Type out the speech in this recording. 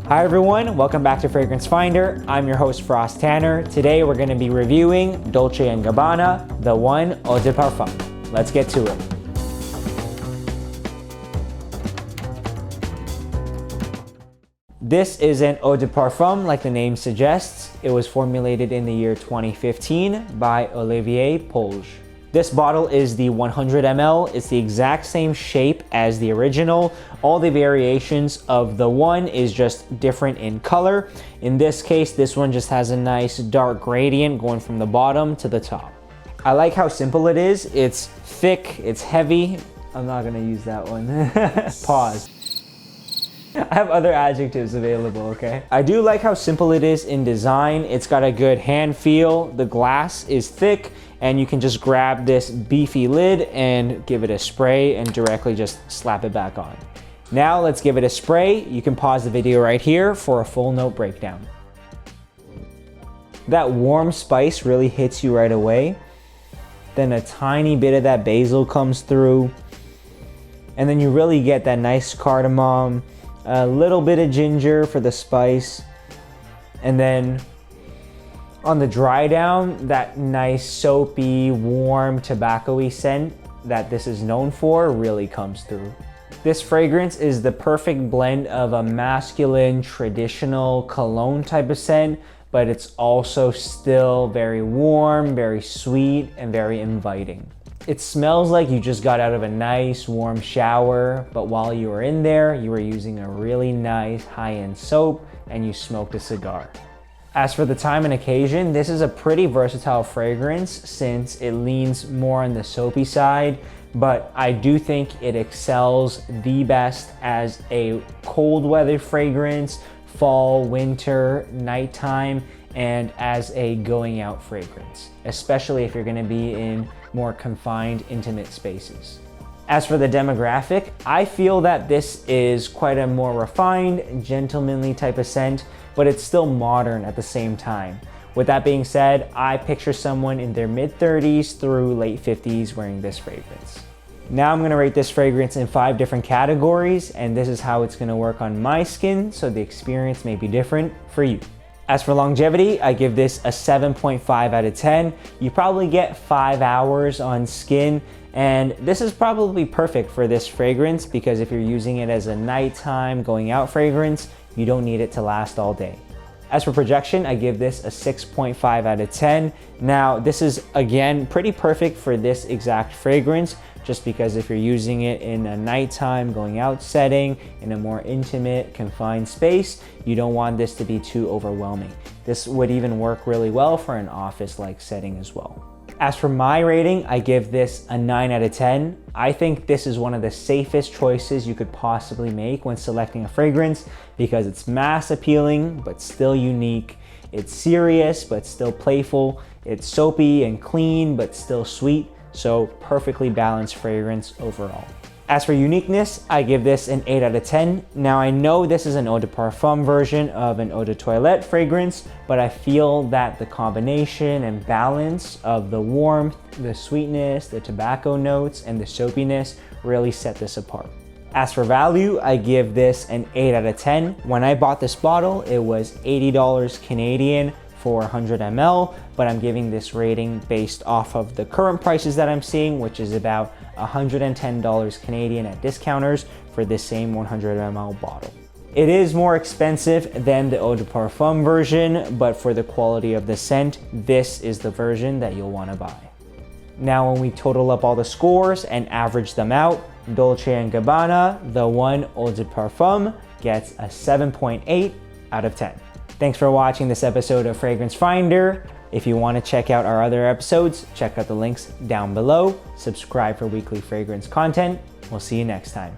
Hi everyone, welcome back to Fragrance Finder. I'm your host Frost Tanner. Today we're going to be reviewing Dolce & Gabbana, the one Eau de Parfum. Let's get to it. This is an Eau de Parfum like the name suggests. It was formulated in the year 2015 by Olivier Polge. This bottle is the 100 ml. It's the exact same shape as the original. All the variations of the one is just different in color. In this case, this one just has a nice dark gradient going from the bottom to the top. I like how simple it is. It's thick, it's heavy. I'm not gonna use that one. Pause. I have other adjectives available, okay? I do like how simple it is in design. It's got a good hand feel. The glass is thick and you can just grab this beefy lid and give it a spray and directly just slap it back on. Now let's give it a spray. You can pause the video right here for a full note breakdown. That warm spice really hits you right away. Then a tiny bit of that basil comes through. And then you really get that nice cardamom, a little bit of ginger for the spice, and then on the dry down, that nice soapy, warm, tobacco-y scent that this is known for really comes through. This fragrance is the perfect blend of a masculine, traditional cologne type of scent, but it's also still very warm, very sweet, and very inviting. It smells like you just got out of a nice warm shower, but while you were in there, you were using a really nice high-end soap and you smoked a cigar. As for the time and occasion, this is a pretty versatile fragrance since it leans more on the soapy side, but I do think it excels the best as a cold weather fragrance, fall, winter, nighttime, and as a going out fragrance, especially if you're gonna be in more confined, intimate spaces. As for the demographic, I feel that this is quite a more refined, gentlemanly type of scent, but it's still modern at the same time. With that being said, I picture someone in their mid-30s through late 50s wearing this fragrance. Now I'm gonna rate this fragrance in 5 different categories, and this is how it's gonna work on my skin, so the experience may be different for you. As for longevity, I give this a 7.5 out of 10. You probably get 5 hours on skin, and this is probably perfect for this fragrance because if you're using it as a nighttime going out fragrance, you don't need it to last all day. As for projection, I give this a 6.5 out of 10. Now, this is again pretty perfect for this exact fragrance, just because if you're using it in a nighttime going out setting, in a more intimate, confined space, you don't want this to be too overwhelming. This would even work really well for an office-like setting as well. As for my rating, I give this a 9 out of 10. I think this is one of the safest choices you could possibly make when selecting a fragrance because it's mass appealing, but still unique. It's serious, but still playful. It's soapy and clean, but still sweet. So perfectly balanced fragrance overall. As for uniqueness, I give this an 8 out of 10. Now I know this is an Eau de Parfum version of an Eau de Toilette fragrance, but I feel that the combination and balance of the warmth, the sweetness, the tobacco notes, and the soapiness really set this apart. As for value, I give this an 8 out of 10. When I bought this bottle, it was $80 Canadian for 100 ml, but I'm giving this rating based off of the current prices that I'm seeing, which is about $110 Canadian at discounters for this same 100 ml bottle. It is more expensive than the Eau de Parfum version, but for the quality of the scent, this is the version that you'll want to buy. Now, when we total up all the scores and average them out, Dolce & Gabbana, the one Eau de Parfum, gets a 7.8 out of 10. Thanks for watching this episode of Fragrance Finder. If you want to check out our other episodes, check out the links down below. Subscribe for weekly fragrance content. We'll see you next time.